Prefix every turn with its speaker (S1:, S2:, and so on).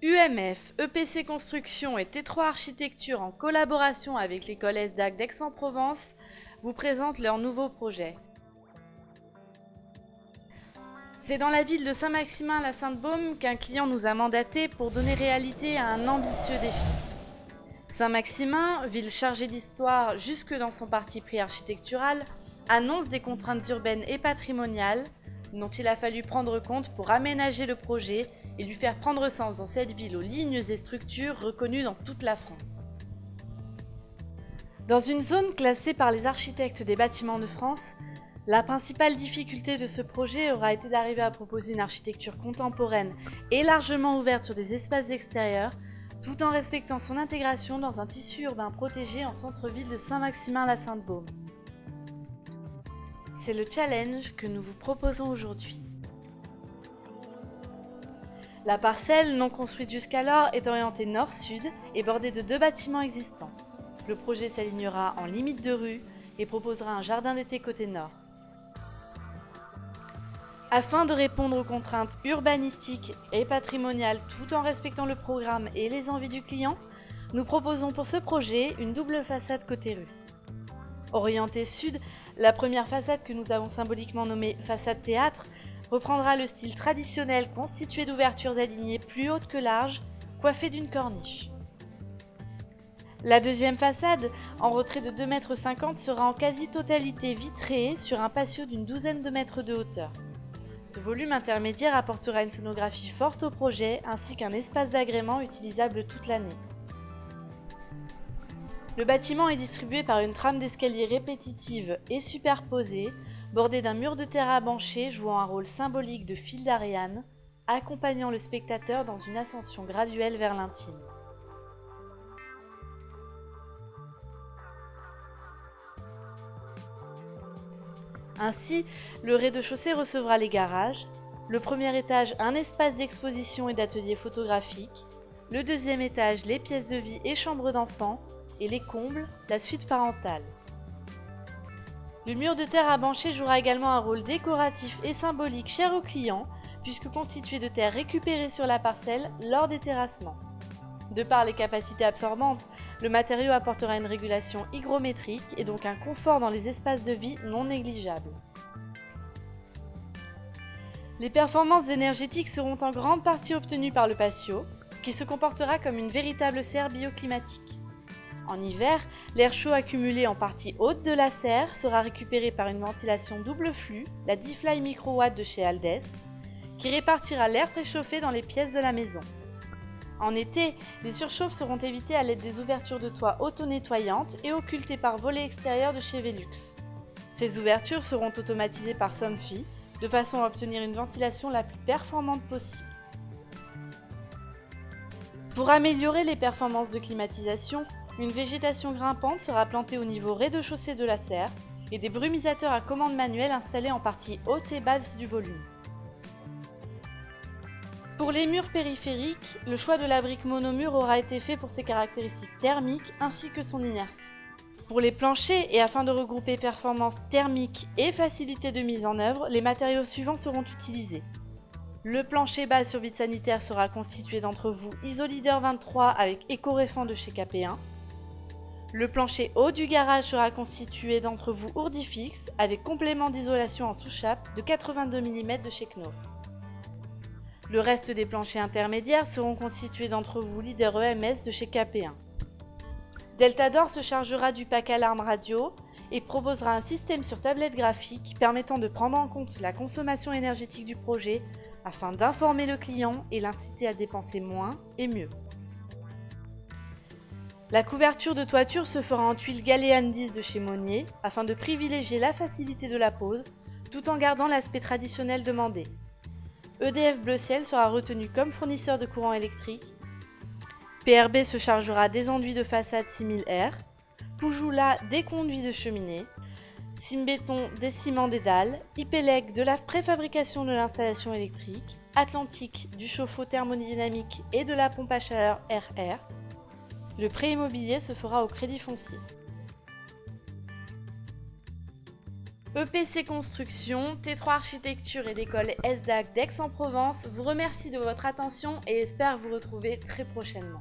S1: UMF, EPC Construction et T3 Architecture en collaboration avec l'école ESDAC d'Aix-en-Provence vous présentent leur nouveau projet. C'est dans la ville de Saint-Maximin-la-Sainte-Baume qu'un client nous a mandaté pour donner réalité à un ambitieux défi. Saint-Maximin, ville chargée d'histoire jusque dans son parti pris architectural, annonce des contraintes urbaines et patrimoniales dont il a fallu prendre compte pour aménager le projet et lui faire prendre sens dans cette ville aux lignes et structures reconnues dans toute la France. Dans une zone classée par les architectes des bâtiments de France, la principale difficulté de ce projet aura été d'arriver à proposer une architecture contemporaine et largement ouverte sur des espaces extérieurs, tout en respectant son intégration dans un tissu urbain protégé en centre-ville de Saint-Maximin-la-Sainte-Baume. C'est le challenge que nous vous proposons aujourd'hui. La parcelle, non construite jusqu'alors, est orientée nord-sud et bordée de 2 bâtiments existants. Le projet s'alignera en limite de rue et proposera un jardin d'été côté nord. Afin de répondre aux contraintes urbanistiques et patrimoniales tout en respectant le programme et les envies du client, nous proposons pour ce projet une double façade côté rue. Orientée sud, la première façade que nous avons symboliquement nommée façade théâtre reprendra le style traditionnel constitué d'ouvertures alignées plus hautes que larges, coiffées d'une corniche. La deuxième façade, en retrait de 2,50 m, sera en quasi-totalité vitrée sur un patio d'une douzaine de mètres de hauteur. Ce volume intermédiaire apportera une scénographie forte au projet ainsi qu'un espace d'agrément utilisable toute l'année. Le bâtiment est distribué par une trame d'escalier répétitive et superposée, bordée d'un mur de terre abanché jouant un rôle symbolique de fil d'Ariane, accompagnant le spectateur dans une ascension graduelle vers l'intime. Ainsi, le rez-de-chaussée recevra les garages, le premier étage un espace d'exposition et d'atelier photographique, le deuxième étage les pièces de vie et chambres d'enfants, et les combles, la suite parentale. Le mur de terre abanché jouera également un rôle décoratif et symbolique cher aux clients, puisque constitué de terre récupérée sur la parcelle lors des terrassements. De par les capacités absorbantes, le matériau apportera une régulation hygrométrique et donc un confort dans les espaces de vie non négligeable. Les performances énergétiques seront en grande partie obtenues par le patio, qui se comportera comme une véritable serre bioclimatique. En hiver, l'air chaud accumulé en partie haute de la serre sera récupéré par une ventilation double flux, la D-Fly Microwatt de chez Aldes, qui répartira l'air préchauffé dans les pièces de la maison. En été, les surchauffes seront évitées à l'aide des ouvertures de toit auto-nettoyantes et occultées par volets extérieurs de chez Velux. Ces ouvertures seront automatisées par Somfy, de façon à obtenir une ventilation la plus performante possible. Pour améliorer les performances de climatisation, une végétation grimpante sera plantée au niveau rez-de-chaussée de la serre et des brumisateurs à commande manuelle installés en partie haute et basse du volume. Pour les murs périphériques, le choix de la brique monomure aura été fait pour ses caractéristiques thermiques ainsi que son inertie. Pour les planchers, et afin de regrouper performance thermique et facilité de mise en œuvre, les matériaux suivants seront utilisés. Le plancher base sur vide sanitaire sera constitué d'entre vous Isolider 23 avec Ecoréfant de chez KP1. Le plancher haut du garage sera constitué d'entre vous Ourdifix avec complément d'isolation en sous-chape de 82 mm de chez Knauf. Le reste des planchers intermédiaires seront constitués d'entre vous Leader EMS de chez KP1. Deltador se chargera du pack alarme radio et proposera un système sur tablette graphique permettant de prendre en compte la consommation énergétique du projet afin d'informer le client et l'inciter à dépenser moins et mieux. La couverture de toiture se fera en tuiles Galéane 10 de chez Monnier afin de privilégier la facilité de la pose tout en gardant l'aspect traditionnel demandé. EDF Bleu Ciel sera retenu comme fournisseur de courant électrique. PRB se chargera des enduits de façade 6000R, Poujoula des conduits de cheminée, Simbéton des ciments des dalles, Ipelec de la préfabrication de l'installation électrique, Atlantique du chauffe-eau thermodynamique et de la pompe à chaleur RR. Le prêt immobilier se fera au crédit foncier. EPC Construction, T3 Architecture et l'école ESDAC d'Aix-en-Provence vous remercie de votre attention et espère vous retrouver très prochainement.